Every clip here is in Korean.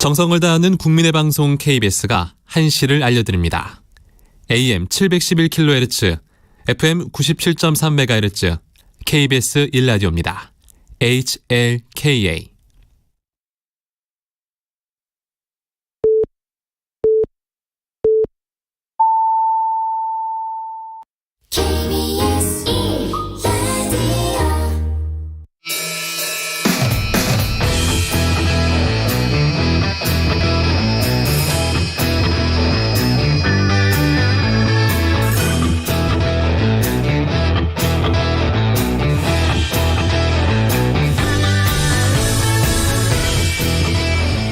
정성을 다하는 국민의 방송 KBS가 한시를 알려드립니다. AM 711kHz, FM 97.3MHz, KBS 1라디오입니다. HLKA.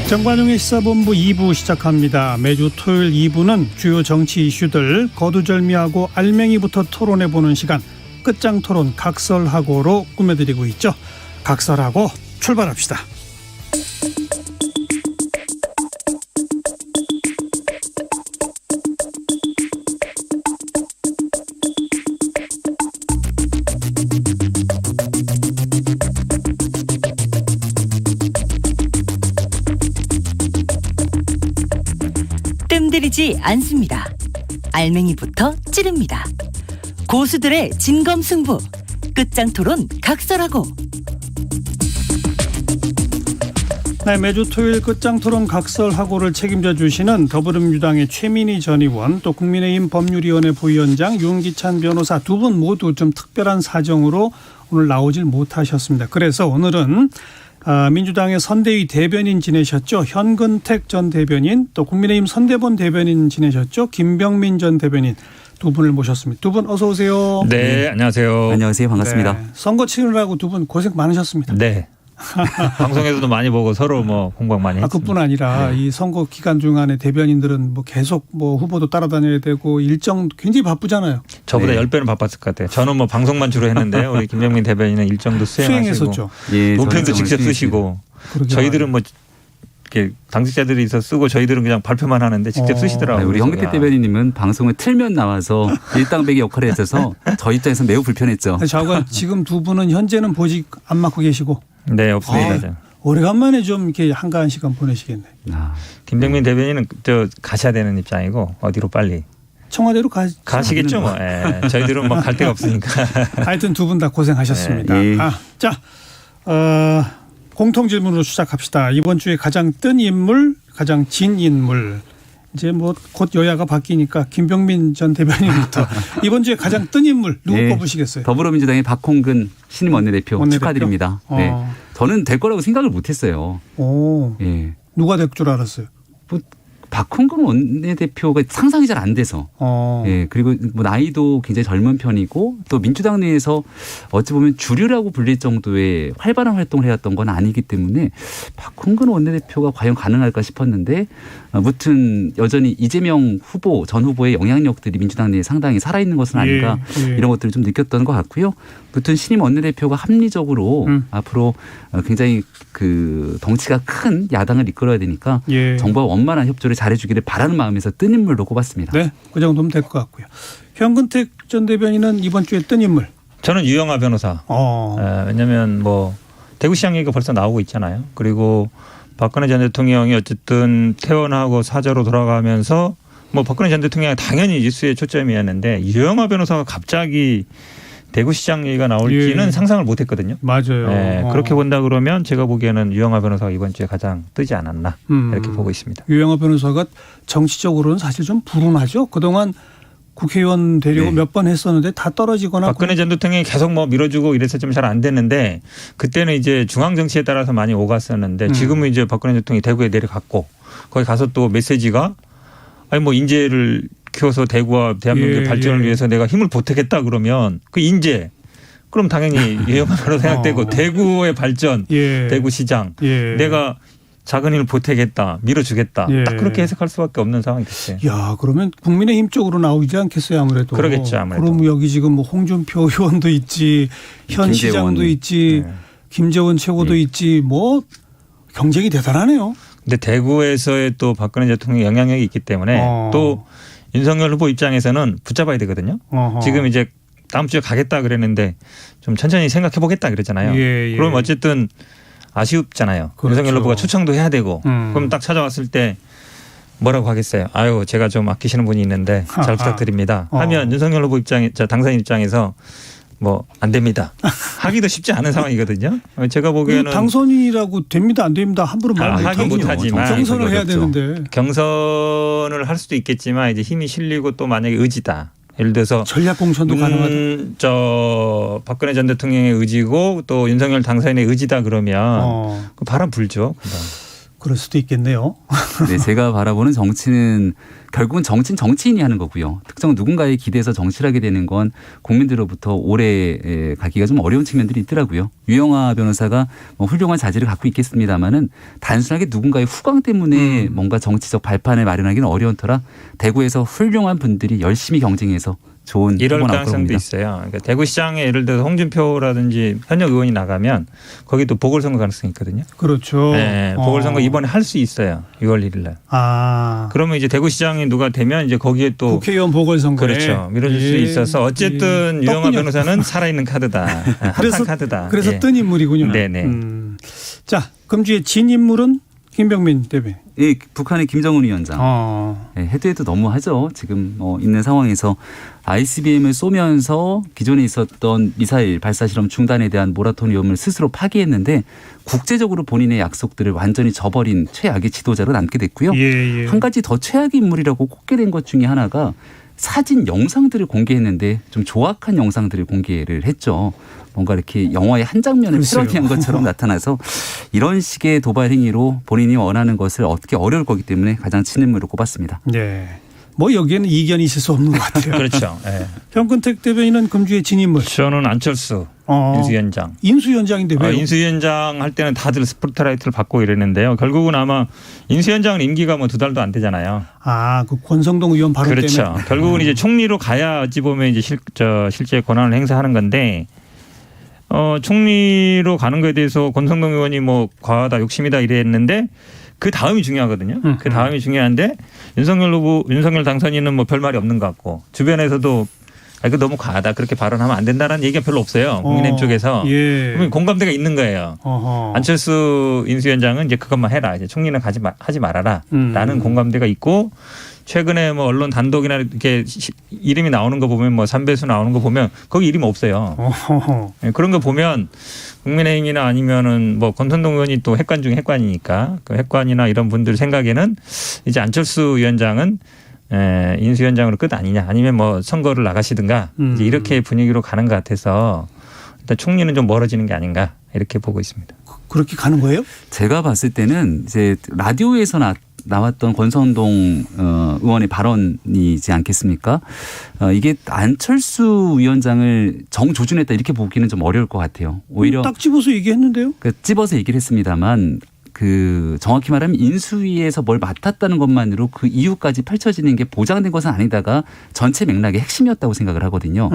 정관용의 시사본부 2부 시작합니다. 매주 토요일 2부는 주요 정치 이슈들 거두절미하고 알맹이부터 토론해보는 시간, 끝장토론 각설하고로 꾸며드리고 있죠. 각설하고 출발합시다. 뜸들이지 않습니다. 알맹이부터 찌릅니다. 고수들의 진검승부, 끝장토론 각설하고. 네, 매주 토요일 끝장토론 각설하고를 책임져 주시는 더불어민주당의 최민희 전 의원, 또 국민의힘 법률위원회 부위원장 윤기찬 변호사 두 분 모두 좀 특별한 사정으로 오늘 나오질 못하셨습니다. 그래서 오늘은 민주당의 선대위 대변인 지내셨죠. 현근택 전 대변인, 또 국민의힘 선대본 대변인 지내셨죠. 김병민 전 대변인 두 분을 모셨습니다. 두 분 어서 오세요. 네, 안녕하세요. 안녕하세요. 반갑습니다. 네, 선거 치르느라고 두 분 고생 많으셨습니다. 네. 방송에서도 많이 보고 서로 공방 많이 했습니다. 그뿐 아니라 네. 이 선거 기간 중간에 대변인들은 계속 후보도 따라다녀야 되고 일정 굉장히 바쁘잖아요. 저보다 네. 10배는 바빴을 것 같아요. 저는 방송만 주로 했는데 우리 김병민 대변인은 일정도 수행했었죠. 예, 논평도 직접 쓰시고 저희들은 이렇게 당직자들이 있어 쓰고 저희들은 그냥 발표만 하는데 직접 쓰시더라고요. 우리 현근택 대변인님은 방송을 틀면 나와서 일당백의 역할을 해줘서 저희 입장에서 매우 불편했죠. 저가 지금 두 분은 현재는 보직 안 맡고 계시고. 네, 없습니다. 오래간만에 좀 이렇게 한가한 시간 보내시겠네. 김병민 대변인은 가셔야 되는 입장이고 어디로 빨리. 청와대로 가시겠죠. 뭐. 예. 저희들은 갈 데가 없으니까. 하여튼 두 분 다 고생하셨습니다. 네. 공통 질문으로 시작합시다. 이번 주에 가장 뜬 인물, 가장 진 인물. 이제 곧 여야가 바뀌니까 김병민 전 대변인부터 이번 주에 가장 뜬 인물 누구 꼽으시겠어요? 더불어민주당의 박홍근 신임 원내대표 축하드립니다. 네. 저는 될 거라고 생각을 못했어요. 예. 누가 될 줄 알았어요? 박홍근 원내대표가 상상이 잘 안 돼서. 예. 그리고 나이도 굉장히 젊은 편이고 또 민주당 내에서 어찌 보면 주류라고 불릴 정도의 활발한 활동을 해왔던 건 아니기 때문에 박홍근 원내대표가 과연 가능할까 싶었는데 아무튼 여전히 이재명 후보 전 후보의 영향력들이 민주당 내에 상당히 살아있는 것은 아닌가 이런 것들을 좀 느꼈던 것 같고요. 아무튼 신임 원내대표가 합리적으로 앞으로 굉장히 덩치가 큰 야당을 이끌어야 되니까 정부와 원만한 협조를 잘해주기를 바라는 마음에서 뜬 인물로 꼽았습니다. 네, 그 정도면 될 것 같고요. 현근택 전 대변인은 이번 주에 뜬 인물. 저는 유영하 변호사. 왜냐하면 대구시장 얘기가 벌써 나오고 있잖아요. 그리고 박근혜 전 대통령이 어쨌든 퇴원하고 사저로 돌아가면서 박근혜 전 대통령이 당연히 이슈의 초점이었는데 유영하 변호사가 갑자기 대구시장 얘기가 나올지는 상상을 못했거든요. 맞아요. 네, 그렇게 본다 그러면 제가 보기에는 유영하 변호사가 이번 주에 가장 뜨지 않았나 이렇게 보고 있습니다. 유영하 변호사가 정치적으로는 사실 좀 불운하죠. 그동안 국회의원 되려고 몇 번 했었는데 다 떨어지거나. 박근혜 전 대통령이 계속 밀어주고 이래서 좀 잘 안 됐는데 그때는 이제 중앙 정치에 따라서 많이 오갔었는데 지금은 이제 박근혜 대통령이 대구에 내려갔고 거기 가서 또 메시지가 인재를 키워서 대구와 대한민국의 발전을 위해서 내가 힘을 보태겠다 그러면 그 인재 그럼 당연히 유영하로 생각되고 대구의 발전, 대구시장 내가 작은 힘을 보태겠다, 밀어주겠다. 딱 그렇게 해석할 수밖에 없는 상황이 됐어요. 야, 그러면 국민의힘 쪽으로 나오지 않겠어요, 아무래도. 그러겠죠, 아무래도. 그럼 여기 지금 홍준표 의원도 있지, 현 김재원. 시장도 있지, 김재원 최고도 있지, 경쟁이 대단하네요. 근데 대구에서의 또 박근혜 대통령 영향력이 있기 때문에 또 윤석열 후보 입장에서는 붙잡아야 되거든요. 지금 이제 다음 주에 가겠다 그랬는데 좀 천천히 생각해 보겠다 그랬잖아요. 그럼 어쨌든 아쉽잖아요. 그렇죠. 윤석열 후보가 초청도 해야 되고 그럼 딱 찾아왔을 때 뭐라고 하겠어요. 아유 제가 좀 아끼시는 분이 있는데 잘 부탁드립니다. 하면 윤석열 후보 당사인 입장에서 뭐 안 됩니다. 하기도 쉽지 않은 상황이거든요. 제가 보기에는 당선인이라고 됩니다 안 됩니다 함부로 말 하긴 못하지만 경선을 해야 되는데 경선을 할 수도 있겠지만 이제 힘이 실리고 또 만약에 의지다. 예를 들어서 전략 공천도 가능하다. 저 박근혜 전 대통령의 의지고 또 윤석열 당사인의 의지다 그러면 그 바람 불죠. 금방. 그럴 수도 있겠네요. 네, 제가 바라보는 정치는 결국은 정치는 정치인이 하는 거고요. 특정 누군가에 기대서 정치를 하게 되는 건 국민들로부터 오래 가기가 좀 어려운 측면들이 있더라고요. 유영하 변호사가 뭐 훌륭한 자질을 갖고 있겠습니다마는 단순하게 누군가의 후광 때문에 뭔가 정치적 발판을 마련하기는 어려운 터라 대구에서 훌륭한 분들이 열심히 경쟁해서 좋은 이럴 후보 나올 가능성도 겁니다. 있어요. 그러니까 대구시장에 예를 들어서 홍준표라든지 현역 의원이 나가면 거기 또 보궐선거 가능성이 있거든요. 그렇죠. 네, 보궐선거 이번에 할 수 있어요. 6월 1일 날. 그러면 이제 대구시장이 누가 되면 이제 거기에 또 국회의원 보궐선거에 그렇죠. 밀어줄 수 있어서 어쨌든 유영하 변호사는 살아있는 카드다. 핫한 카드다. 그래서 예. 뜬 인물이군요. 네네. 자, 금주의 진 인물은 김병민 대변인. 예, 북한의 김정은 위원장. 네, 해도 해도 너무하죠. 지금 있는 상황에서 ICBM을 쏘면서 기존에 있었던 미사일 발사 실험 중단에 대한 모라토리엄을 스스로 파기했는데 국제적으로 본인의 약속들을 완전히 저버린 최악의 지도자로 남게 됐고요. 예. 한 가지 더 최악의 인물이라고 꼽게 된 것 중에 하나가 사진 영상들을 공개했는데 좀 조악한 영상들을 공개를 했죠. 뭔가 이렇게 영화의 한 장면을 패러디한 것처럼 나타나서 이런 식의 도발 행위로 본인이 원하는 것을 얻기 어려울 거기 때문에 가장 친인물로 꼽았습니다. 네. 뭐 여기에는 이견이 있을 수 없는 것 같아요. 그렇죠. 네. 현근택 대변인은 금주의 진 인물. 저는 안철수 인수위원장. 인수위원장인데 왜요? 인수위원장 할 때는 다들 스포트라이트를 받고 이랬는데요. 결국은 아마 인수위원장은 임기가 뭐 2달도 안 되잖아요. 그 권성동 의원 발언 그렇죠. 때문에. 결국은 이제 총리로 가야 어찌 보면 이제 실제 권한을 행사하는 건데 총리로 가는 거에 대해서 권성동 의원이 뭐 과하다 욕심이다 이랬는데 그 다음이 중요하거든요. 그 다음이 중요한데 윤석열 당선인은 뭐 별말이 없는 것 같고 주변에서도 이거 너무 과하다 그렇게 발언하면 안 된다라는 얘기가 별로 없어요. 국민의힘 쪽에서. 그러면 공감대가 있는 거예요. 안철수 인수위원장은 이제 그것만 해라. 이제 총리는 하지 말아라. 라는 공감대가 있고 최근에 뭐 언론 단독이나 이렇게 이름이 나오는 거 보면 뭐 삼배수 나오는 거 보면 거기 이름 없어요. 그런 거 보면 국민의힘이나 아니면은 뭐 권선동 의원이 또 핵관 중에 핵관이니까 그 핵관이나 이런 분들 생각에는 이제 안철수 위원장은 인수위원장으로 끝 아니냐 아니면 뭐 선거를 나가시든가 이제 이렇게 분위기로 가는 것 같아서 일단 총리는 좀 멀어지는 게 아닌가 이렇게 보고 있습니다. 그렇게 가는 거예요? 제가 봤을 때는 이제 라디오에서 나왔던 권선동 의원의 발언이지 않겠습니까? 이게 안철수 위원장을 정조준했다 이렇게 보기는 좀 어려울 것 같아요. 오히려 딱 집어서 얘기했는데요. 찝어서 얘기를 했습니다만 정확히 말하면 인수위에서 뭘 맡았다는 것만으로 그 이유까지 펼쳐지는 게 보장된 것은 아니다가 전체 맥락의 핵심이었다고 생각을 하거든요.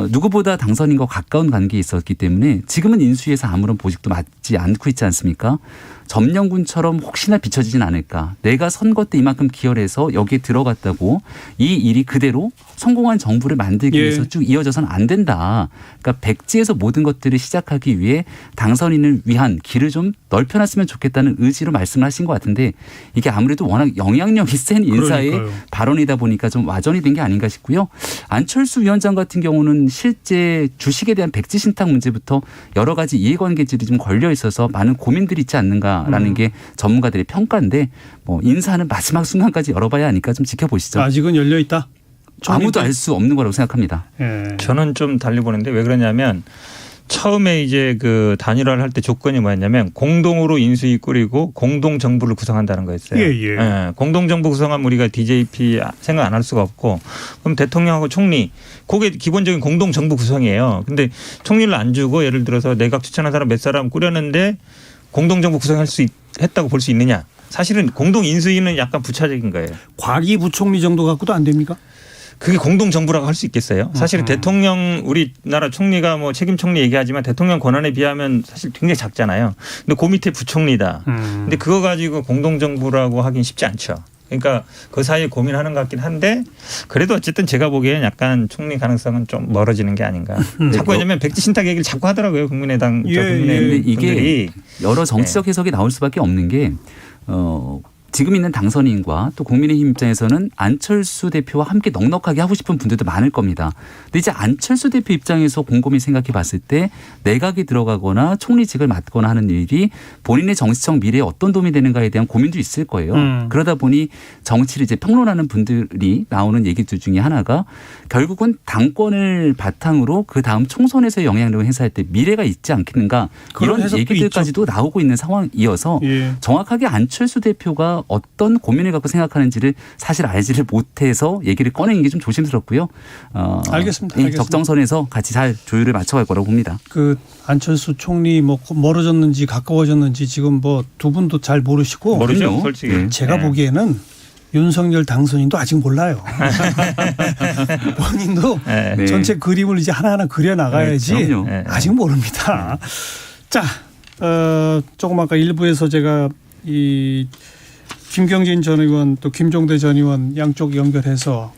누구보다 당선인과 가까운 관계에 있었기 때문에 지금은 인수위에서 아무런 보직도 맡지 않고 있지 않습니까? 점령군처럼 혹시나 비춰지진 않을까. 내가 선거 때 이만큼 기여를 해서 여기에 들어갔다고 이 일이 그대로 성공한 정부를 만들기 위해서 쭉 이어져서는 안 된다. 그러니까 백지에서 모든 것들을 시작하기 위해 당선인을 위한 길을 좀 넓혀놨으면 좋겠다는 의지로 말씀을 하신 것 같은데 이게 아무래도 워낙 영향력이 센 인사의 발언이다 보니까 좀 와전이 된 게 아닌가 싶고요. 안철수 위원장 같은 경우는 실제 주식에 대한 백지 신탁 문제부터 여러 가지 이해관계들이 좀 걸려 있어서 많은 고민들이 있지 않는가라는 게 전문가들의 평가인데 뭐 인사는 마지막 순간까지 열어봐야 하니까 좀 지켜보시죠. 아직은 열려 있다. 아무도 알 수 없는 거라고 생각합니다. 저는 좀 달리 보는데 왜 그러냐면 처음에 이제 그 단일화를 할 때 조건이 뭐였냐면 공동으로 인수위 꾸리고 공동 정부를 구성한다는 거였어요. 공동 정부 구성하면 우리가 DJP 생각 안 할 수가 없고 그럼 대통령하고 총리 그게 기본적인 공동 정부 구성이에요. 근데 총리를 안 주고 예를 들어서 내각 추천한 사람 몇 사람 꾸렸는데 공동 정부 구성할 수 했다고 볼 수 있느냐? 사실은 공동 인수위는 약간 부차적인 거예요. 과기 부총리 정도 갖고도 안 됩니까? 그게 공동정부라고 할 수 있겠어요? 사실은 대통령 우리나라 총리가 뭐 책임 총리 얘기하지만 대통령 권한에 비하면 사실 굉장히 작잖아요. 근데 그 밑에 부총리다. 근데 그거 가지고 공동정부라고 하긴 쉽지 않죠. 그러니까 그 사이에 고민하는 것 같긴 한데 그래도 어쨌든 제가 보기에는 약간 총리 가능성은 좀 멀어지는 게 아닌가. 자꾸 왜냐하면 백지 신탁 얘기를 자꾸 하더라고요. 국민의당 근데 이게 분들이. 여러 정치적 해석이 나올 수밖에 없는 게 지금 있는 당선인과 또 국민의힘 입장에서는 안철수 대표와 함께 넉넉하게 하고 싶은 분들도 많을 겁니다. 근데 이제 안철수 대표 입장에서 곰곰이 생각해 봤을 때 내각이 들어가거나 총리직을 맡거나 하는 일이 본인의 정치적 미래에 어떤 도움이 되는가에 대한 고민도 있을 거예요. 그러다 보니 정치를 이제 평론하는 분들이 나오는 얘기들 중에 하나가 결국은 당권을 바탕으로 그 다음 총선에서의 영향력을 행사할 때 미래가 있지 않겠는가 이런 얘기들까지도 나오고 있는 상황이어서 정확하게 안철수 대표가 어떤 고민을 갖고 생각하는지를 사실 알지를 못해서 얘기를 꺼내는 게 좀 조심스럽고요. 알겠습니다. 적정선에서 같이 잘 조율을 맞춰갈 거라고 봅니다. 그 안철수 총리 뭐 멀어졌는지 가까워졌는지 지금 뭐 두 분도 잘 모르시고 모르죠, 솔직히. 제가 보기에는 윤석열 당선인도 아직 몰라요. 본인도 전체 그림을 이제 하나하나 그려 나가야지 아직 모릅니다. 자, 조금 아까 일부에서 제가 이 김경진 전 의원 또 김종대 전 의원 양쪽 연결해서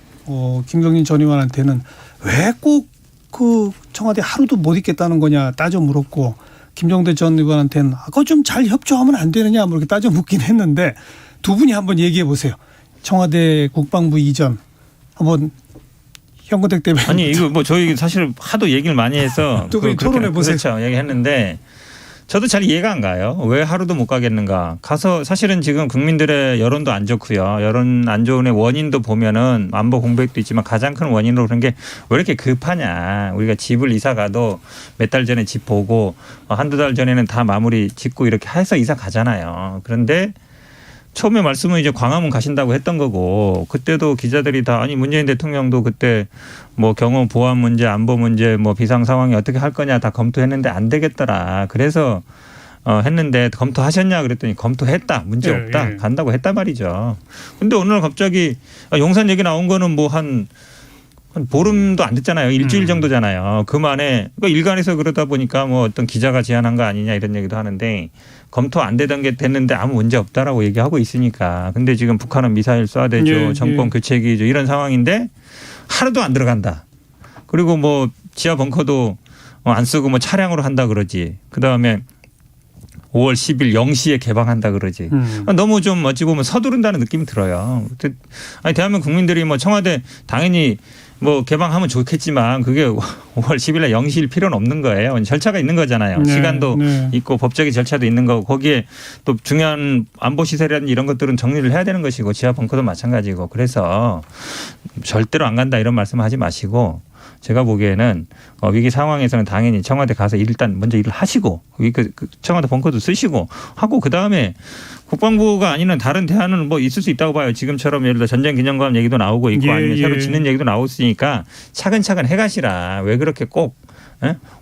김경진 전 의원한테는 왜 꼭 그 청와대 하루도 못 있겠다는 거냐 따져 물었고 김종대 전 의원한테는 그거 좀 잘 협조하면 안 되느냐 뭐 이렇게 따져 묻긴 했는데 두 분이 한번 얘기해 보세요. 청와대 국방부 이전 한번 현근택 대변인. 아니 이거 뭐 저희 사실 하도 얘기를 많이 해서 두 분이 토론해 보세요. 그렇죠. 얘기했는데 저도 잘 이해가 안 가요. 왜 하루도 못 가겠는가. 가서 사실은 지금 국민들의 여론도 안 좋고요. 여론 안 좋은의 원인도 보면은 안보 공백도 있지만 가장 큰 원인으로 그런 게 왜 이렇게 급하냐. 우리가 집을 이사 가도 몇 달 전에 집 보고 한두 달 전에는 다 마무리 짓고 이렇게 해서 이사 가잖아요. 그런데 처음에 말씀은 이제 광화문 가신다고 했던 거고 그때도 기자들이 다 아니 문재인 대통령도 그때 뭐 경호 보안 문제 안보 문제 뭐 비상 상황이 어떻게 할 거냐 다 검토했는데 안 되겠더라. 그래서 했는데 검토하셨냐 그랬더니 검토했다. 문제 없다. 간다고 했단 말이죠. 근데 오늘 갑자기 용산 얘기 나온 거는 뭐 한 보름도 안 됐잖아요. 일주일 정도잖아요. 그 만에 그러니까 일간에서 그러다 보니까 뭐 어떤 기자가 제안한 거 아니냐 이런 얘기도 하는데 검토 안 되던 게 됐는데 아무 문제 없다라고 얘기하고 있으니까. 근데 지금 북한은 미사일 쏴대죠. 정권 교체기죠. 이런 상황인데 하루도 안 들어간다. 그리고 뭐 지하 벙커도 안 쓰고 뭐 차량으로 한다 그러지. 그다음에 5월 10일 0시에 개방한다 그러지. 너무 좀 어찌 보면 서두른다는 느낌이 들어요. 아니 대한민국 국민들이 뭐 청와대 당연히 뭐 개방하면 좋겠지만 그게 5월 10일에 0시일 필요는 없는 거예요. 절차가 있는 거잖아요. 시간도 있고 법적인 절차도 있는 거고 거기에 또 중요한 안보 시설이라든지 이런 것들은 정리를 해야 되는 것이고 지하 벙커도 마찬가지고 그래서 절대로 안 간다 이런 말씀 하지 마시고 제가 보기에는 위기 상황에서는 당연히 청와대 가서 일단 먼저 일을 하시고 청와대 벙커도 쓰시고 하고 그다음에 국방부가 아니면 다른 대안은 뭐 있을 수 있다고 봐요. 지금처럼 예를 들어 전쟁기념관 얘기도 나오고 있고 아니면 새로 짓는 얘기도 나오고 있으니까 차근차근 해가시라. 왜 그렇게 꼭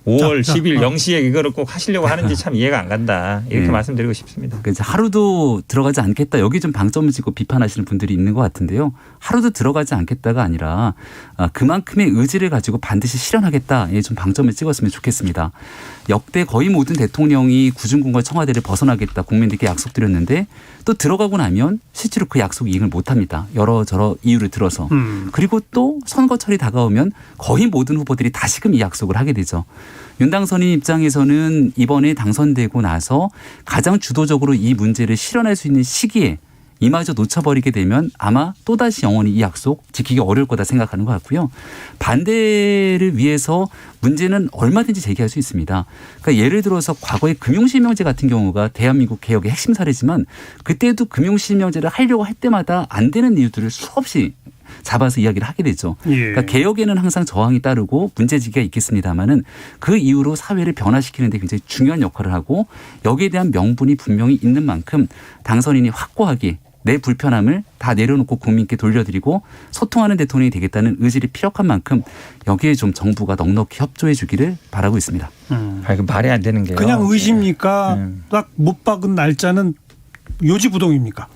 5월 10일 0시에 이거를 꼭 하시려고 하는지 참 이해가 안 간다. 이렇게 말씀드리고 싶습니다. 그래서 하루도 들어가지 않겠다. 여기 좀 방점을 찍고 비판하시는 분들이 있는 것 같은데요. 하루도 들어가지 않겠다가 아니라 그만큼의 의지를 가지고 반드시 실현하겠다에 좀 방점을 찍었으면 좋겠습니다. 역대 거의 모든 대통령이 구중궁궐 청와대를 벗어나겠다 국민들께 약속드렸는데 또 들어가고 나면 실제로 그 약속 이행을 못합니다. 여러저러 이유를 들어서. 그리고 또 선거철이 다가오면 거의 모든 후보들이 다시금 이 약속을 하게 되죠. 윤 당선인 입장에서는 이번에 당선되고 나서 가장 주도적으로 이 문제를 실현할 수 있는 시기에 이마저 놓쳐버리게 되면 아마 또다시 영원히 이 약속 지키기 어려울 거다 생각하는 것 같고요. 반대를 위해서 문제는 얼마든지 제기할 수 있습니다. 그러니까 예를 들어서 과거의 금융실명제 같은 경우가 대한민국 개혁의 핵심 사례지만 그때도 금융실명제를 하려고 할 때마다 안 되는 이유들을 수없이 잡아서 이야기를 하게 되죠. 그러니까 개혁에는 항상 저항이 따르고 문제제기가 있겠습니다마는 그 이후로 사회를 변화시키는 데 굉장히 중요한 역할을 하고 여기에 대한 명분이 분명히 있는 만큼 당선인이 확고하게 내 불편함을 다 내려놓고 국민께 돌려드리고 소통하는 대통령이 되겠다는 의지를 피력한 만큼 여기에 좀 정부가 넉넉히 협조해 주기를 바라고 있습니다. 그 말이 안 되는 게요. 그냥 의지입니까? 딱 못 박은 날짜는 요지부동입니까?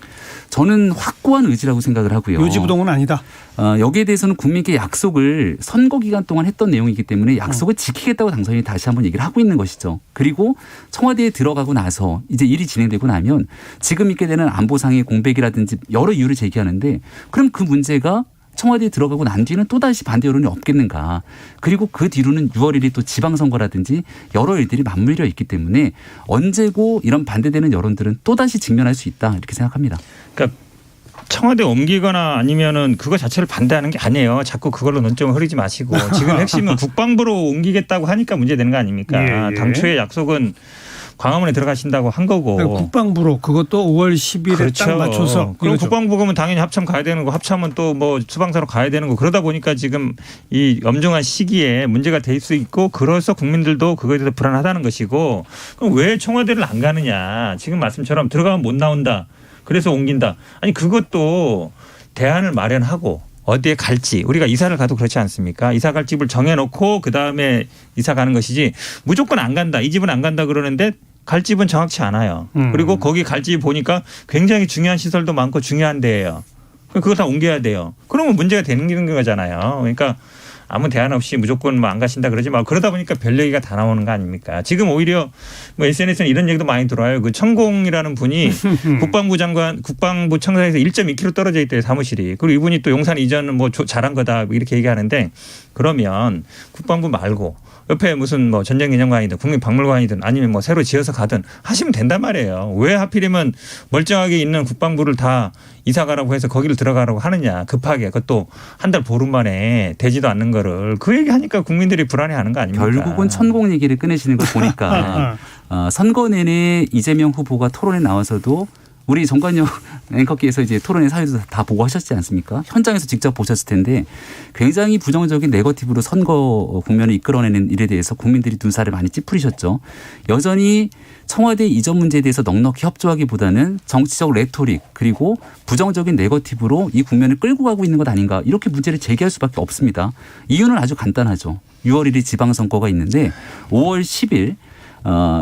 저는 확고한 의지라고 생각을 하고요. 요지부동은 아니다. 여기에 대해서는 국민께 약속을 선거 기간 동안 했던 내용이기 때문에 약속을 지키겠다고 당선인이 다시 한번 얘기를 하고 있는 것이죠. 그리고 청와대에 들어가고 나서 이제 일이 진행되고 나면 지금 있게 되는 안보상의 공백이라든지 여러 이유를 제기하는데 그럼 그 문제가 청와대에 들어가고 난 뒤는 또다시 반대 여론이 없겠는가. 그리고 그 뒤로는 6월 1일이 또 지방선거라든지 여러 일들이 맞물려 있기 때문에 언제고 이런 반대되는 여론들은 또다시 직면할 수 있다 이렇게 생각합니다. 그러니까 청와대 옮기거나 아니면은 그거 자체를 반대하는 게 아니에요. 자꾸 그걸로 논점을 흐리지 마시고 지금 핵심은 국방부로 옮기겠다고 하니까 문제되는 거 아닙니까? 예. 당초의 약속은 광화문에 들어가신다고 한 거고. 국방부로 그것도 5월 10일에 그렇죠. 딱 맞춰서. 그럼 이거죠. 국방부 가면 당연히 합참 가야 되는 거, 합참은 또 뭐 수방사로 가야 되는 거. 그러다 보니까 지금 이 엄중한 시기에 문제가 될 수 있고 그래서 국민들도 그거에 대해서 불안하다는 것이고 그럼 왜 청와대를 안 가느냐. 지금 말씀처럼 들어가면 못 나온다. 그래서 옮긴다. 아니 그것도 대안을 마련하고 어디에 갈지 우리가 이사를 가도 그렇지 않습니까? 이사 갈 집을 정해놓고 그다음에 이사 가는 것이지 무조건 안 간다. 이 집은 안 간다 그러는데 갈 집은 정확치 않아요. 그리고 거기 갈 집 보니까 굉장히 중요한 시설도 많고 중요한 데예요. 그거 다 옮겨야 돼요. 그러면 문제가 되는 거잖아요. 그러니까 아무 대안 없이 무조건 뭐 안 가신다 그러지 말고 그러다 보니까 별 얘기가 다 나오는 거 아닙니까? 지금 오히려 뭐 SNS에는 이런 얘기도 많이 들어와요. 그 천공이라는 분이 국방부 장관, 국방부 청사에서 1.2km 떨어져 있대요 사무실이. 그리고 이분이 또 용산 이전은 뭐 잘한 거다 이렇게 얘기하는데 그러면 국방부 말고 옆에 무슨 뭐 전쟁기념관이든 국민박물관이든 아니면 뭐 새로 지어서 가든 하시면 된단 말이에요. 왜 하필이면 멀쩡하게 있는 국방부를 다 이사 가라고 해서 거기를 들어가라고 하느냐. 급하게 그것도 한 달 보름 만에 되지도 않는 거를 그 얘기하니까 국민들이 불안해하는 거 아닙니까? 결국은 천공 얘기를 꺼내시는 걸 보니까 선거 내내 이재명 후보가 토론에 나와서도 우리 정관용 앵커께서 이제 토론의 사유도 다 보고 하셨지 않습니까? 현장에서 직접 보셨을 텐데 굉장히 부정적인 네거티브로 선거 국면을 이끌어내는 일에 대해서 국민들이 눈살을 많이 찌푸리셨죠. 여전히 청와대 이전 문제에 대해서 넉넉히 협조하기보다는 정치적 레토릭 그리고 부정적인 네거티브로 이 국면을 끌고 가고 있는 것 아닌가 이렇게 문제를 제기할 수밖에 없습니다. 이유는 아주 간단하죠. 6월 1일 지방선거가 있는데 5월 10일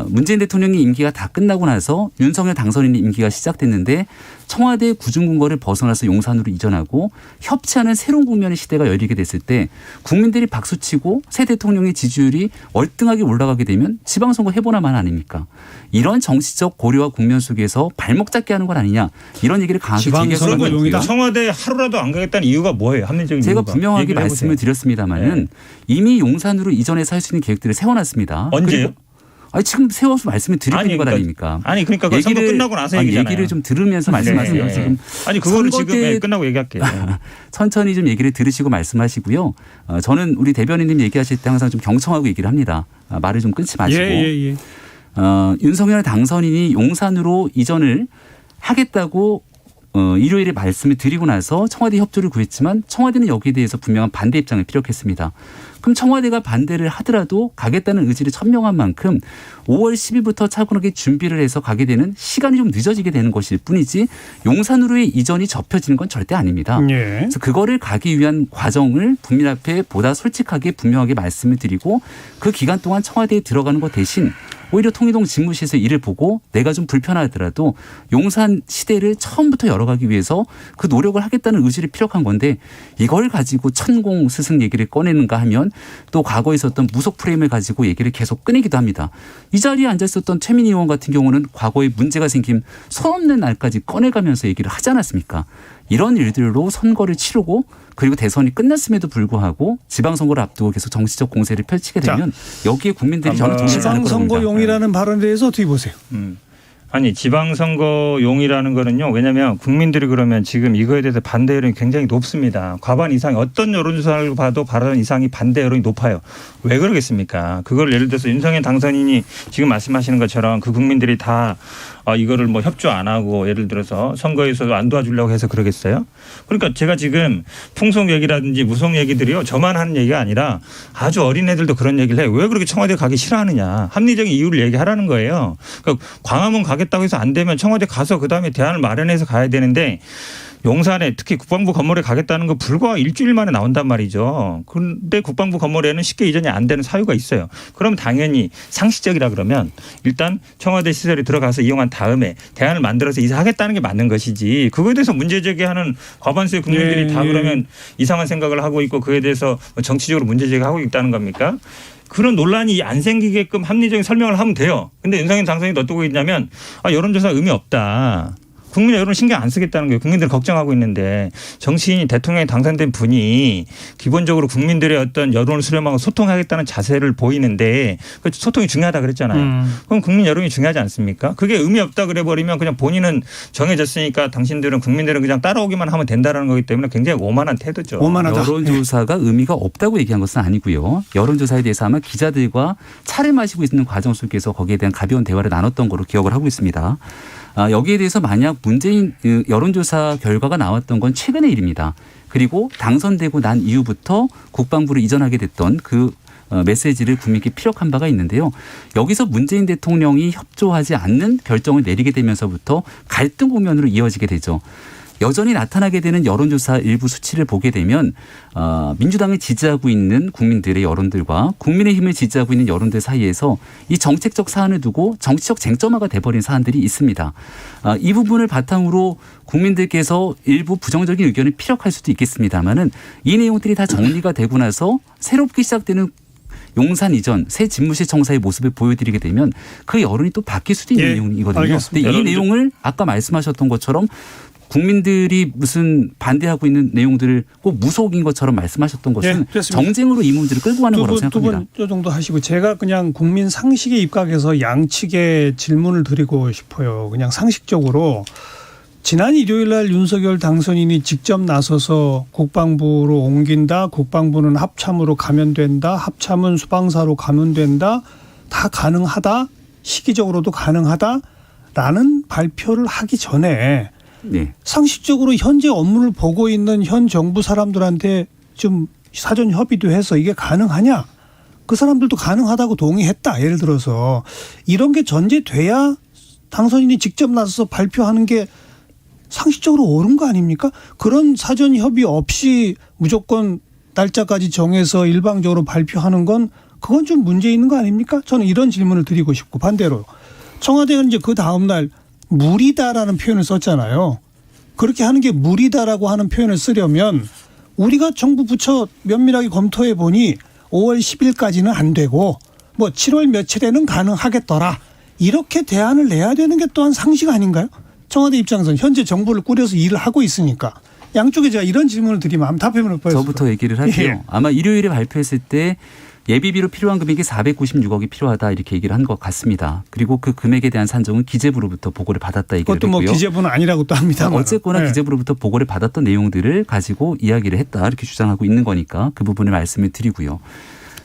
문재인 대통령의 임기가 다 끝나고 나서 윤석열 당선인의 임기가 시작됐는데 청와대 구중궁궐을 벗어나서 용산으로 이전하고 협치하는 새로운 국면의 시대가 열리게 됐을 때 국민들이 박수치고 새 대통령의 지지율이 월등하게 올라가게 되면 지방선거 해보나 마나 아닙니까? 이런 정치적 고려와 국면 속에서 발목 잡게 하는 건 아니냐 이런 얘기를 강하게 제기할 수밖에 없고요. 청와대 하루라도 안 가겠다는 이유가 뭐예요? 합리적인 제가 이유가. 분명하게 말씀을 드렸습니다마는 네. 이미 용산으로 이전해서 할 수 있는 계획들을 세워놨습니다. 언제요? 아니 지금 세워서 말씀을 드리는 것 아닙니까? 아니 그러니까 그 선거 끝나고 나서 얘기잖아요. 얘기를 좀 들으면서 말씀하세요. 네. 지금 아니 그거를 지금 끝나고 얘기할게요. 천천히 좀 얘기를 들으시고 말씀하시고요. 저는 우리 대변인님 얘기하실 때 항상 좀 경청하고 얘기를 합니다. 말을 좀 끊지 마시고. 예. 윤석열 당선인이 용산으로 이전을 하겠다고 일요일에 말씀을 드리고 나서 청와대 협조를 구했지만 청와대는 여기에 대해서 분명한 반대 입장을 피력했습니다. 그럼 청와대가 반대를 하더라도 가겠다는 의지를 천명한 만큼 5월 10일부터 차분하게 준비를 해서 가게 되는 시간이 좀 늦어지게 되는 것일 뿐이지 용산으로의 이전이 접혀지는 건 절대 아닙니다. 예. 그래서 그거를 가기 위한 과정을 국민 앞에 보다 솔직하게 분명하게 말씀을 드리고 그 기간 동안 청와대에 들어가는 것 대신 오히려 통일동 집무실에서 일을 보고 내가 좀 불편하더라도 용산 시대를 처음부터 열어가기 위해서 그 노력을 하겠다는 의지를 피력한 건데 이걸 가지고 천공 스승 얘기를 꺼내는가 하면 또 과거에 있었던 무속 프레임을 가지고 얘기를 계속 꺼내기도 합니다. 이 자리에 앉아 있었던 최민희 의원 같은 경우는 과거에 문제가 생긴 손 없는 날까지 꺼내가면서 얘기를 하지 않았습니까? 이런 일들로 선거를 치르고 그리고 대선이 끝났음에도 불구하고 지방선거를 앞두고 계속 정치적 공세를 펼치게 되면 여기에 국민들이 저는 동의하지 않을 거랍니다. 지방선거용이라는 발언에 대해서 어떻게 보세요? 아니 지방선거용이라는 거는요. 왜냐하면 국민들이 그러면 지금 이거에 대해서 반대 여론이 굉장히 높습니다. 과반 이상이 어떤 여론조사를 봐도 과반 이상이 반대 여론이 높아요. 왜 그러겠습니까? 그걸 예를 들어서 윤석열 당선인이 지금 말씀하시는 것처럼 그 국민들이 다 이거를 뭐 협조 안 하고 예를 들어서 선거에서도 안 도와주려고 해서 그러겠어요? 그러니까 제가 지금 풍속 얘기라든지 무속 얘기들이요. 저만 하는 얘기가 아니라 아주 어린 애들도 그런 얘기를 해요. 왜 그렇게 청와대 가기 싫어하느냐. 합리적인 이유를 얘기하라는 거예요. 그러니까 광화문 가겠다고 해서 안 되면 청와대 가서 그다음에 대안을 마련해서 가야 되는데 용산에 특히 국방부 건물에 가겠다는 거 불과 일주일 만에 나온단 말이죠. 그런데 국방부 건물에는 쉽게 이전이 안 되는 사유가 있어요. 그럼 당연히 상식적이라 그러면 일단 청와대 시설에 들어가서 이용한 다음에 대안을 만들어서 이사하겠다는 게 맞는 것이지, 그거에 대해서 문제 제기하는 과반수의 국민들이 다 그러면 이상한 생각을 하고 있고 그에 대해서 정치적으로 문제 제기하고 있다는 겁니까? 그런 논란이 안 생기게끔 합리적인 설명을 하면 돼요. 근데 윤석열 당선인이 어떻게 있냐면 여론조사 의미 없다. 국민 여론 신경 안 쓰겠다는 거예요. 국민들 걱정하고 있는데 정치인이 대통령에 당선된 분이 기본적으로 국민들의 어떤 여론을 수렴하고 소통하겠다는 자세를 보이는데 그 소통이 중요하다 그랬잖아요. 그럼 국민 여론이 중요하지 않습니까? 그게 의미 없다 그래버리면 그냥 본인은 정해졌으니까 당신들은 국민들은 그냥 따라오기만 하면 된다는 거기 때문에 굉장히 오만한 태도죠. 오만하다. 여론조사가 의미가 없다고 얘기한 것은 아니고요. 여론조사에 대해서 아마 기자들과 차를 마시고 있는 과정 속에서 거기에 대한 가벼운 대화를 나눴던 거로 기억을 하고 있습니다. 여기에 대해서 만약 문재인 여론조사 결과가 나왔던 건 최근의 일입니다. 그리고 당선되고 난 이후부터 국방부를 이전하게 됐던 그 메시지를 국민께 피력한 바가 있는데요. 여기서 문재인 대통령이 협조하지 않는 결정을 내리게 되면서부터 갈등 국면으로 이어지게 되죠. 여전히 나타나게 되는 여론조사 일부 수치를 보게 되면 민주당을 지지하고 있는 국민들의 여론들과 국민의힘을 지지하고 있는 여론들 사이에서 이 정책적 사안을 두고 정치적 쟁점화가 돼버린 사안들이 있습니다. 이 부분을 바탕으로 국민들께서 일부 부정적인 의견을 피력할 수도 있겠습니다마는 이 내용들이 다 정리가 되고 나서 새롭게 시작되는 용산 이전 새 집무실 청사의 모습을 보여드리게 되면 그 여론이 또 바뀔 수도 있는 내용이거든요. 그런데 이 내용을 아까 말씀하셨던 것처럼 국민들이 무슨 반대하고 있는 내용들을 꼭 무속인 것처럼 말씀하셨던 것은 정쟁으로 이 문제를 끌고 가는 거라고 생각합니다. 두 분 정도 하시고 제가 그냥 국민 상식에 입각해서 양측에 질문을 드리고 싶어요. 그냥 상식적으로 지난 일요일 날 윤석열 당선인이 직접 나서서 국방부로 옮긴다. 국방부는 합참으로 가면 된다. 합참은 수방사로 가면 된다. 다 가능하다. 시기적으로도 가능하다라는 발표를 하기 전에 네. 상식적으로 현재 업무를 보고 있는 현 정부 사람들한테 좀 사전 협의도 해서 이게 가능하냐? 그 사람들도 가능하다고 동의했다. 예를 들어서 이런 게 전제돼야 당선인이 직접 나서서 발표하는 게 상식적으로 옳은 거 아닙니까? 그런 사전 협의 없이 무조건 날짜까지 정해서 일방적으로 발표하는 건 그건 좀 문제 있는 거 아닙니까? 저는 이런 질문을 드리고 싶고 반대로 청와대가 이제 그 다음 날 무리다라는 표현을 썼잖아요. 그렇게 하는 게 무리다라고 하는 표현을 쓰려면 우리가 정부 부처 면밀하게 검토해 보니 5월 10일까지는 안 되고 뭐 7월 며칠에는 가능하겠더라. 이렇게 대안을 내야 되는 게 또한 상식 아닌가요? 청와대 입장에서는 현재 정부를 꾸려서 일을 하고 있으니까. 양쪽에 제가 이런 질문을 드리면 아마 답변을 보여요. 저부터 얘기를 할게요. 예. 아마 일요일에 발표했을 때 예비비로 필요한 금액이 496억이 필요하다 이렇게 얘기를 한 것 같습니다. 그리고 그 금액에 대한 산정은 기재부로부터 보고를 받았다 얘기를 그것도 했고요. 뭐 기재부는 아니라고 또 합니다. 어쨌거나 기재부로부터 보고를 받았던 내용들을 가지고 이야기를 했다 이렇게 주장하고 있는 거니까 그 부분을 말씀을 드리고요.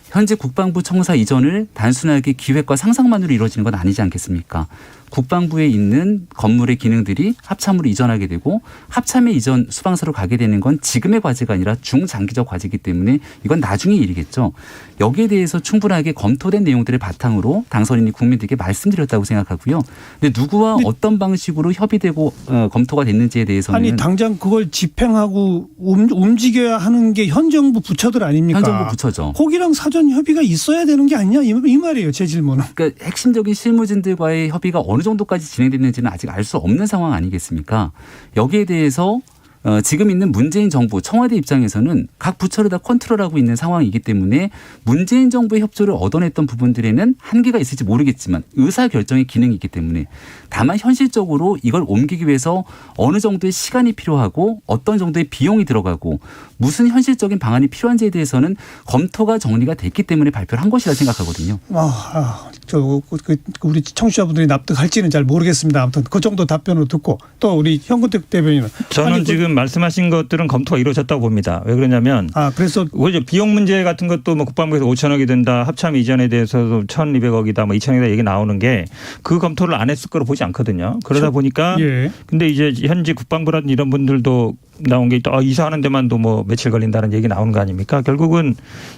현재 국방부 청사 이전을 단순하게 기획과 상상만으로 이루어지는 건 아니지 않겠습니까? 국방부에 있는 건물의 기능들이 합참으로 이전하게 되고 합참의 이전 수방사로 가게 되는 건 지금의 과제가 아니라 중장기적 과제이기 때문에 이건 나중의 일이겠죠. 여기에 대해서 충분하게 검토된 내용들을 바탕으로 당선인이 국민들에게 말씀드렸다고 생각하고요. 근데 누구와 어떤 방식으로 협의되고 검토가 됐는지에 대해서는 아니 당장 그걸 집행하고 움직여야 하는 게 현 정부 부처들 아닙니까? 현 정부 부처죠. 거기랑 사전 협의가 있어야 되는 게 아니냐 이 말이에요. 제 질문은. 그러니까 핵심적인 실무진들과의 협의가 어느 정도까지 진행됐는지는 아직 알 수 없는 상황 아니겠습니까? 여기에 대해서 지금 있는 문재인 정부 청와대 입장에서는 각 부처를 다 컨트롤하고 있는 상황이기 때문에 문재인 정부의 협조를 얻어냈던 부분들에는 한계가 있을지 모르겠지만 의사결정의 기능이 있기 때문에 다만 현실적으로 이걸 옮기기 위해서 어느 정도의 시간이 필요하고 어떤 정도의 비용이 들어가고 무슨 현실적인 방안이 필요한지에 대해서는 검토가 정리가 됐기 때문에 발표를 한 것이라 생각하거든요. 우리 청취자분들이 납득할지는 잘 모르겠습니다. 아무튼 그 정도 답변을 듣고 또 우리 현근택 대변인은 저는 지금 말씀하신 것들은 검토가 이루어졌다고 봅니다. 왜 그러냐면 그래서 비용 문제 같은 것도 뭐 국방부에서 5천억이 든다. 합참 이전에 대해서도 1,200억이다. 뭐 2천억이다 얘기 나오는 게 그 검토를 안 했을 거로 보지 않거든요. 그러다 보니까 근데 이제 현지 국방부라든 이런 분들도 나온 게 있다. 이사하는 데만도 뭐 며칠 걸린다는 얘기 나오는 거 아닙니까? 결국은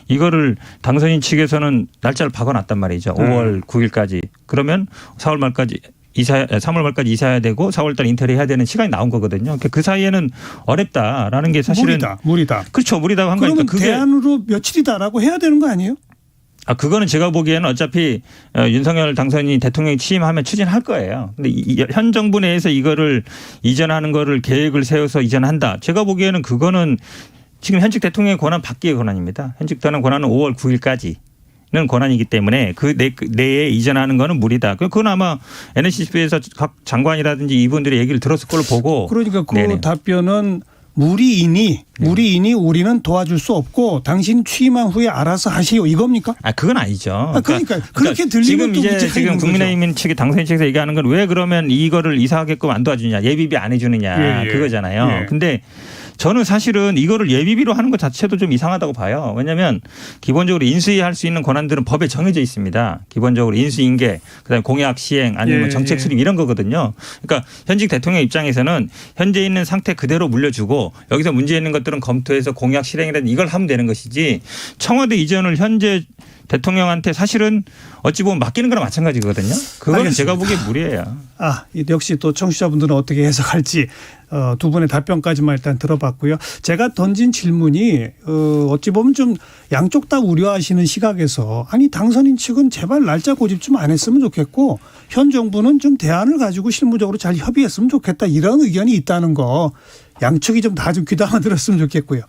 이거를 당선인 측에서는 날짜를 박아놨단 말이죠. 5월 9일까지. 그러면 4월 말까지 3월 말까지 이사해야 되고 4월 달 인터뷰해야 되는 시간이 나온 거거든요. 그 사이에는 어렵다라는 게 사실은 무리다. 그렇죠. 무리다고 한 그러면 거니까 그게 대안으로 며칠이다라고 해야 되는 거 아니에요? 그거는 제가 보기에는 어차피 윤석열 당선인이 대통령이 취임하면 추진할 거예요. 근데 현 정부 내에서 이거를 이전하는 거를 계획을 세워서 이전한다. 제가 보기에는 그거는 지금 현직 대통령의 권한 밖의 권한입니다. 현직 대통령 권한은 5월 9일까지는 권한이기 때문에 그 내에 이전하는 거는 무리다. 그건 아마 NSC에서 각 장관이라든지 이분들의 얘기를 들었을 걸로 보고. 그러니까 그 네네. 답변은 무리이니 우리는 도와줄 수 없고 당신 취임한 후에 알아서 하시오 이겁니까? 그건 아니죠. 그러니까 그렇게 들리면 또 문제가 지금 있는 국민의힘 측이 당선인 측에서 얘기하는 건 왜 그러면 이거를 이사하게끔 안 도와주냐, 예비비 안 해주느냐 그거잖아요. 근데 저는 사실은 이거를 예비비로 하는 것 자체도 좀 이상하다고 봐요. 왜냐하면 기본적으로 인수위할 수 있는 권한들은 법에 정해져 있습니다. 기본적으로 인수인계, 그다음에 공약 시행 아니면 정책 수립 이런 거거든요. 그러니까 현직 대통령 입장에서는 현재 있는 상태 그대로 물려주고 여기서 문제 있는 것들은 검토해서 공약 실행이라든지 이걸 하면 되는 것이지 청와대 이전을 현재 대통령한테 사실은 어찌 보면 맡기는 거랑 마찬가지거든요. 그거는 제가 보기에 무리예요. 역시 또 청취자분들은 어떻게 해석할지 두 분의 답변까지만 일단 들어봤고요. 제가 던진 질문이 어찌 보면 좀 양쪽 다 우려하시는 시각에서 아니 당선인 측은 제발 날짜 고집 좀 안 했으면 좋겠고 현 정부는 좀 대안을 가지고 실무적으로 잘 협의했으면 좋겠다 이런 의견이 있다는 거 양측이 좀 다 좀 귀담아 들었으면 좋겠고요.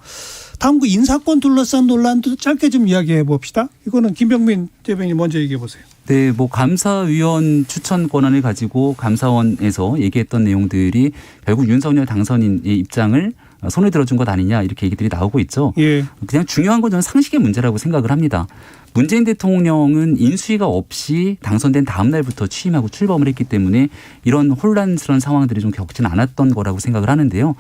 다음 그 인사권 둘러싼 논란도 짧게 좀 이야기해 봅시다. 이거는 김병민 대변인 먼저 얘기해 보세요. 네, 뭐 감사위원 추천 권한을 가지고 감사원에서 얘기했던 내용들이 결국 윤석열 당선인의 입장을 손에 들어준 것 아니냐 이렇게 얘기들이 나오고 있죠. 그냥 중요한 건 저는 상식의 문제라고 생각을 합니다. 문재인 대통령은 인수위가 없이 당선된 다음 날부터 취임하고 출범을 했기 때문에 이런 혼란스러운 상황들이 좀 겪지는 않았던 거라고 생각을 하는데요.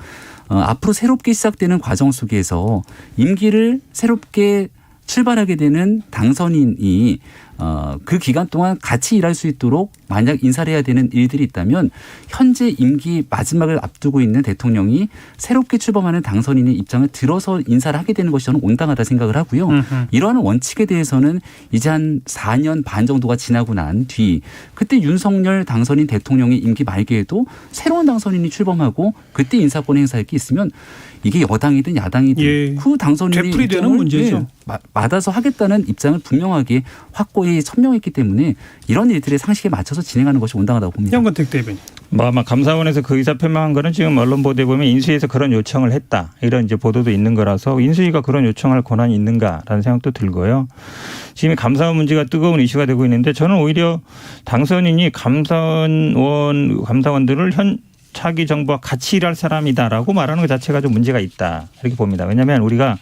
앞으로 새롭게 시작되는 과정 속에서 임기를 새롭게 출발하게 되는 당선인이 그 기간 동안 같이 일할 수 있도록 만약 인사를 해야 되는 일들이 있다면 현재 임기 마지막을 앞두고 있는 대통령이 새롭게 출범하는 당선인의 입장을 들어서 인사를 하게 되는 것이 저는 온당하다 생각을 하고요. 이러한 원칙에 대해서는 이제 한 4년 반 정도가 지나고 난 뒤 그때 윤석열 당선인 대통령의 임기 말기에도 새로운 당선인이 출범하고 그때 인사권 행사할 게 있으면 이게 여당이든 야당이든 그 당선인의 되풀이되는 문제죠. 받아서 하겠다는 입장을 분명하게 확고히 천명했기 때문에 이런 일들의 상식에 맞춰서 진행하는 것이 온당하다고 봅니다. 현근택 대변인. 아마 감사원에서 그 의사 표명한 거는 지금 언론 보도에 보면 인수위에서 그런 요청을 했다 이런 이제 보도도 있는 거라서 인수위가 그런 요청할 권한이 있는가라는 생각도 들고요. 지금 감사원 문제가 뜨거운 이슈가 되고 있는데 저는 오히려 당선인이 감사원들을 차기 정부와 같이 일할 사람이다라고 말하는 것 자체가 좀 문제가 있다 이렇게 봅니다. 왜냐하면 우리가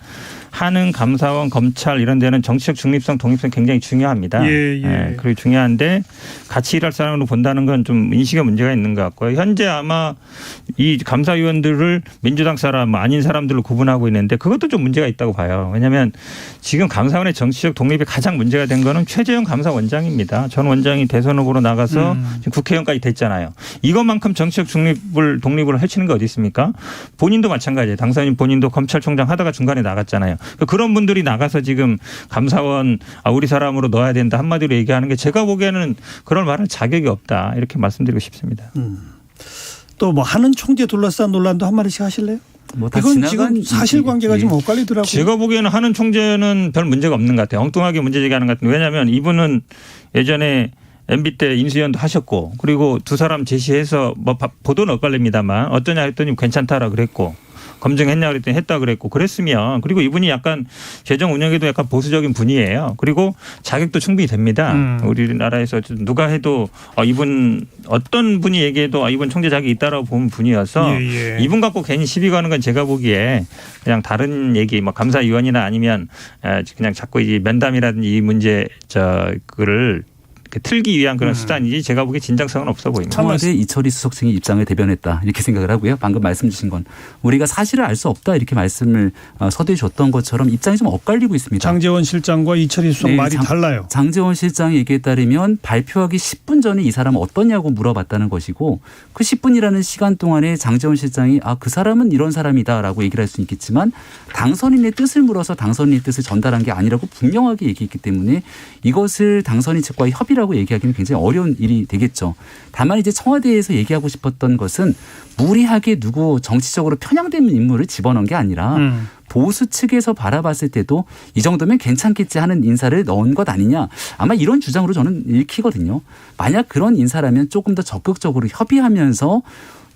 하는 감사원, 검찰 이런 데는 정치적 중립성, 독립성 굉장히 중요합니다. 그리고 중요한데 같이 일할 사람으로 본다는 건 좀 인식의 문제가 있는 것 같고요. 현재 아마 이 감사위원들을 민주당 사람 아닌 사람들로 구분하고 있는데 그것도 좀 문제가 있다고 봐요. 왜냐하면 지금 감사원의 정치적 독립이 가장 문제가 된 거는 최재형 감사원장입니다. 전 원장이 대선 후보로 나가서 지금 국회의원까지 됐잖아요. 이것만큼 정치적 독립을 해치는 게 어디 있습니까? 본인도 마찬가지예요. 당선인 본인도 검찰총장 하다가 중간에 나갔잖아요. 그런 분들이 나가서 지금 감사원 우리 사람으로 넣어야 된다 한마디로 얘기하는 게 제가 보기에는 그런 말할 자격이 없다 이렇게 말씀드리고 싶습니다. 또 뭐 하는 총재 둘러싼 논란도 한 마디씩 하실래요? 이건 지금 사실관계가 좀 엇갈리더라고요. 제가 보기에는 하는 총재는 별 문제가 없는 것 같아요. 엉뚱하게 문제 제기하는 것 같은데 왜냐하면 이분은 예전에 MB 때 인수위원도 하셨고 그리고 두 사람 제시해서 뭐 보도는 엇갈립니다만 어떠냐 했더니 괜찮다라 그랬고 검증했냐 그랬더니 했다 그랬고 그랬으면 그리고 이분이 약간 재정 운영에도 약간 보수적인 분이에요. 그리고 자격도 충분히 됩니다. 우리나라에서 누가 해도 이분 어떤 분이 얘기해도 이분 총재 자격이 있다라고 보는 분이어서 이분 갖고 괜히 시비 거는 건 제가 보기에 그냥 다른 얘기 뭐 감사위원이나 아니면 그냥 자꾸 이 면담이라든지 이 문제 그를 틀기 위한 그런 수단이지 제가 보기에 진정성은 없어 보입니다. 청와대 이철희 수석층이 입장을 대변했다 이렇게 생각을 하고요. 방금 말씀 주신 건 우리가 사실을 알 수 없다 이렇게 말씀을 서두에 줬던 것처럼 입장이 좀 엇갈리고 있습니다. 장제원 실장과 이철희 수석 말이 달라요. 장제원 실장 얘기에 따르면 발표하기 10분 전에 이 사람은 어떠냐고 물어봤다는 것이고 그 10분이라는 시간 동안에 장제원 실장이 그 사람은 이런 사람이다라고 얘기를 할 수 있겠지만 당선인의 뜻을 물어서 당선인의 뜻을 전달한 게 아니라고 분명하게 얘기했기 때문에 이것을 당선인 측과의 협의를 협의라고 얘기하기는 굉장히 어려운 일이 되겠죠. 다만 이제 청와대에서 얘기하고 싶었던 것은 무리하게 누구 정치적으로 편향된 인물을 집어넣은 게 아니라 보수 측에서 바라봤을 때도 이 정도면 괜찮겠지 하는 인사를 넣은 것 아니냐. 아마 이런 주장으로 저는 읽히거든요. 만약 그런 인사라면 조금 더 적극적으로 협의하면서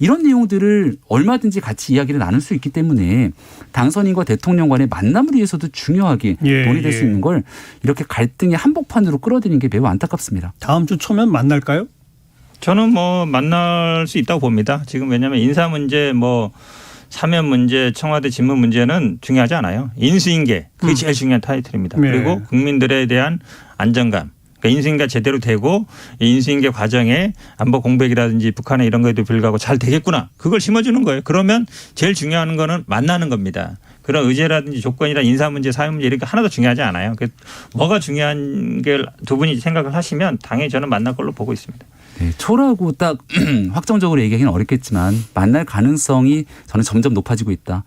이런 내용들을 얼마든지 같이 이야기를 나눌 수 있기 때문에 당선인과 대통령 간의 만남을 위해서도 중요하게 논의될 수 있는 걸 이렇게 갈등의 한복판으로 끌어들이는 게 매우 안타깝습니다. 다음 주 초면 만날까요? 저는 뭐 만날 수 있다고 봅니다. 지금 왜냐하면 인사 문제 뭐 사면 문제, 청와대 집무 문제는 중요하지 않아요. 인수인계 그게 제일 중요한 타이틀입니다. 네. 그리고 국민들에 대한 안정감. 그러니까 인수인계가 제대로 되고 이 인수인계 과정에 안보 공백이라든지 북한의 이런 거에도 불구하고 잘 되겠구나. 그걸 심어주는 거예요. 그러면 제일 중요한 거는 만나는 겁니다. 그런 의제라든지 조건이나 인사 문제, 사회 문제 이렇게 하나도 중요하지 않아요. 뭐가 중요한 게 두 분이 생각을 하시면 당연히 저는 만날 걸로 보고 있습니다. 네, 초라고 딱 확정적으로 얘기하기는 어렵겠지만 만날 가능성이 저는 점점 높아지고 있다.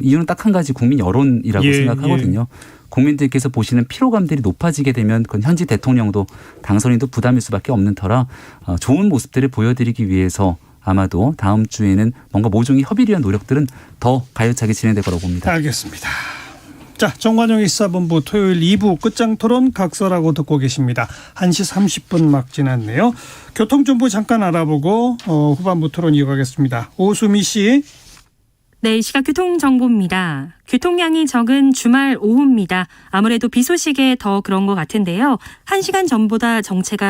이유는 딱 한 가지 국민 여론이라고 생각하거든요. 국민들께서 보시는 피로감들이 높아지게 되면 그건 현지 대통령도 당선인도 부담일 수밖에 없는 터라 좋은 모습들을 보여드리기 위해서 아마도 다음 주에는 뭔가 모종의 협의를 위한 노력들은 더 가열차게 진행될 거라고 봅니다. 알겠습니다. 자, 정관용 시사본부 토요일 2부 끝장토론 각설하고 듣고 계십니다. 1시 30분 막 지났네요. 교통정보 잠깐 알아보고 후반부 토론 이어가겠습니다. 오수미 씨. 네, 시각 교통정보입니다. 교통량이 적은 주말 오후입니다. 아무래도 비 소식에 더 그런 것 같은데요. 1시간 전보다 정체가